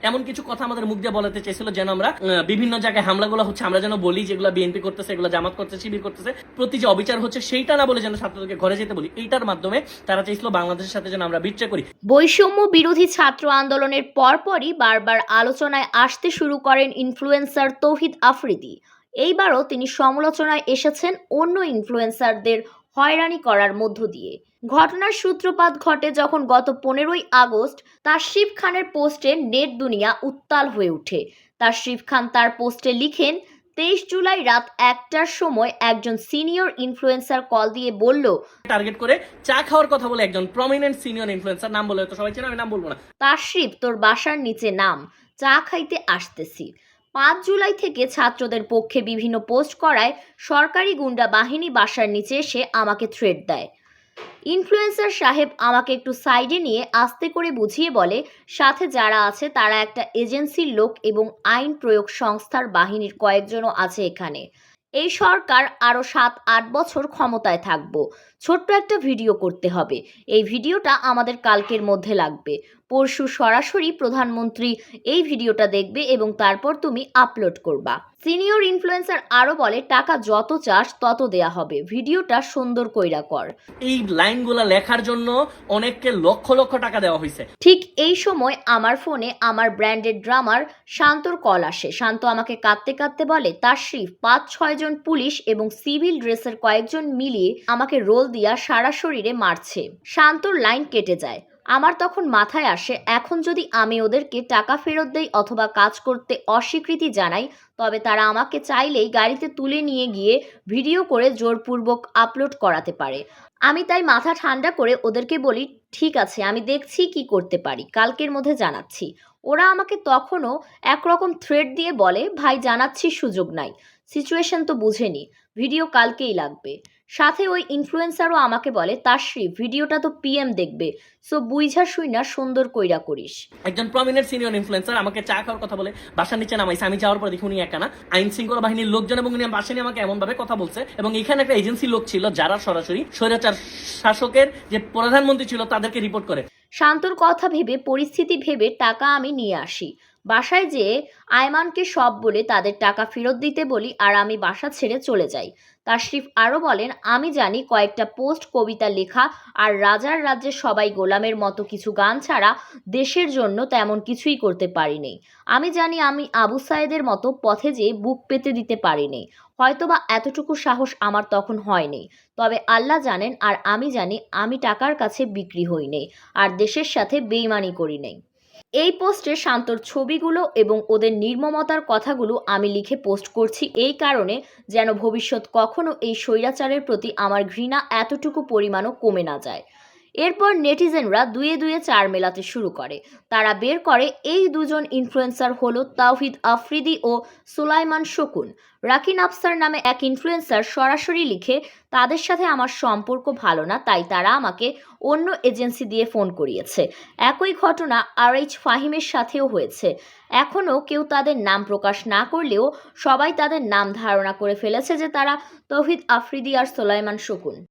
এমন কিছু কথা আমাদের মুখ দিয়ে বলাতে চেয়েছিল যেন আমরা বিভিন্ন জায়গায় হামলাগুলো হচ্ছে আমরা যেন বলি যেগুলো বিএনপি করতেছে, এগুলো জামাত করতেছে, শিবির করতেছে, প্রতি যে অবিচার হচ্ছে সেইটা না বলে যেন ছাত্রদেরকে ঘরে যেতে বলি। এইটার মাধ্যমে তারা চেয়েছিল বাংলাদেশের সাথে যেন আমরা বিট্রে করি। বৈষম্য বিরোধী ছাত্র আন্দোলনের পরপরই বারবার আলোচনায় আসতে শুরু করেন ইনফ্লুয়েন্সার তৌহিদ আফ্রিদি। এইবারও তিনি সমালোচনায় এসেছেন অন্য ইনফ্লুয়েন্সারদের হয়রানি করার মধ্য দিয়ে। ঘটনার সূত্রপাত ঘটে যখন গত 15ই আগস্ট তাশরিফ খানের পোস্টে নেট দুনিয়া উত্তাল হয়ে ওঠে। তাশরিফ খান তার পোস্টে লিখেন, 23 জুলাই রাত 1টার সময় একজন সিনিয়র ইনফ্লুয়েন্সার কল দিয়ে বলল, টার্গেট করে চা খাওয়ার কথা বলে একজন প্রমিনেন্ট সিনিয়র ইনফ্লুয়েন্সার, নাম বলে তো সবাই চেনে, আমি নাম বলবো না, তাশরিফ তোর বাসার নিচে নাম, চা খাইতে আসতেছি। 5 জুলাই থেকে ছাত্রদের পক্ষে বিভিন্ন পোস্ট করায় সরকারি গুন্ডা বাহিনী বাসার নিচে এসে আমাকে থ্রেট দেয়। ইনফ্লুয়েন্সার সাহেব আমাকে একটু সাইডে নিয়ে আস্তে করে বুঝিয়ে বলে, সাথে যারা আছে তারা একটা এজেন্সির লোক এবং আইন প্রয়োগ সংস্থার বাহিনীর কয়েকজনও আছে এখানে। এই সরকার আরও 7-8 বছর ক্ষমতায় থাকবো। ছোট্ট একটা ভিডিও করতে হবে। এই ভিডিওটা আমাদের কালকের মধ্যে লাগবে। পরশু সরাসরি প্রধানমন্ত্রী এই ভিডিওটা দেখবে এবং তারপর তুমি আপলোড করবা। সিনিয়র ইনফ্লুয়েন্সার আরও বলে, টাকা যত চাস তত দেয়া হবে, ভিডিওটা সুন্দর কইরা কর। এই লাইনগুলো লেখার জন্য অনেককে লক্ষ লক্ষ টাকা দেওয়া হয়েছে। ঠিক এই সময় আমার ফোনে আমার ব্র্যান্ডেড ড্রামার শান্তর কল আসে। শান্ত আমাকে কাঁদতে কাঁদতে বলে, তাশরিফ 5-6 জন পুলিশ এবং সিভিল ড্রেসের কয়েকজন মিলিয়ে আমাকে রোল দিয়া সারা শরীরে মারছে। শান্তর লাইন কেটে যায়। আমার তখন মাথায় আসে, এখন যদি আমি ওদেরকে টাকা ফেরত দেই অথবা কাজ করতে অস্বীকৃতি জানাই, তবে তারা আমাকে চাইলেই গাড়িতে তুলে নিয়ে গিয়ে ভিডিও করে জোরপূর্বক আপলোড করাতে পারে। আমি তাই মাথা ঠান্ডা করে ওদেরকে বলি, ঠিক আছে, আমি দেখছি কি করতে পারি, কালকের মধ্যে জানাচ্ছি। ওরা আমাকে তখনও একরকম থ্রেট দিয়ে বলে, ভাই জানাচ্ছি, সুযোগ নাই, সিচুয়েশন তো বুঝেনি, ভিডিও কালকেই লাগবে। সাথে ওই ইনফ্লুয়েন্সারও আমাকে বলে, তাশরিফ ভিডিওটা তো পিএম দেখবে, সো বুইঝা শুইনা সুন্দর কইরা করিস। একজন প্রমিনেন্ট সিনিয়র ইনফ্লুয়েন্সার আমাকে চা খাওয়ার কথা বলে বাসার নিচে নামাইছে। আমি যাওয়ার পর দেখি উনি একা না, আইন শৃঙ্খলা বাহিনীর লোকজন এবং উনি বাসা নিয়ে আমাকে এমন ভাবে কথা বলছে। এবং এখানে একটা এজেন্সি লোক ছিল যারা সরাসরি স্বৈরাচার শাসকের যে প্রধানমন্ত্রী ছিল তাদেরকে রিপোর্ট করে। শান্তর কথা ভেবে, পরিস্থিতি ভেবে টাকা আমি নিয়ে আসি। বাসায় যেয়ে আয়মানকে সব বলে তাদের টাকা ফেরত দিতে বলি আর আমি বাসা ছেড়ে চলে যাই। তাশরিফ আরও বলেন, আমি জানি কয়েকটা পোস্ট, কবিতা লেখা আর রাজার রাজ্যে সবাই গোলামের মতো কিছু গান ছাড়া দেশের জন্য তেমন কিছুই করতে পারিনি। আমি জানি আমি আবু সায়েদের মতো পথে যেয়ে বুক পেতে দিতে পারিনি। হয়তোবা এতটুকু সাহস আমার তখন হয়নি। তবে আল্লাহ জানেন আর আমি জানি আমি টাকার কাছে বিক্রি হইনি আর দেশের সাথে বেইমানি করি নাই। এই পোস্টে শান্তর ছবিগুলো এবং ওদের নির্মমতার কথাগুলো আমি লিখে পোস্ট করছি এই কারণে যেন ভবিষ্যৎ কখনো এই স্বৈরাচারের প্রতি আমার ঘৃণা এতটুকু পরিমাণও কমে না যায়। এরপর নেটিজেনরা দুয়ে দুয়ে চার মেলাতে শুরু করে। তারা বের করে এই দুজন ইনফ্লুয়েন্সার হলো তৌহিদ আফ্রিদি ও সুলাইমান শকুন। রাকিন আফসার নামে এক ইনফ্লুয়েন্সার সরাসরি লিখে, তাদের সাথে আমার সম্পর্ক ভালো না, তাই তারা আমাকে অন্য এজেন্সি দিয়ে ফোন করিয়েছে। একই ঘটনা RH ফাহিমের সাথেও হয়েছে। এখনও কেউ তাদের নাম প্রকাশ না করলেও সবাই তাদের নাম ধারণা করে ফেলেছে যে তারা তৌহিদ আফ্রিদি আর সুলাইমান শকুন।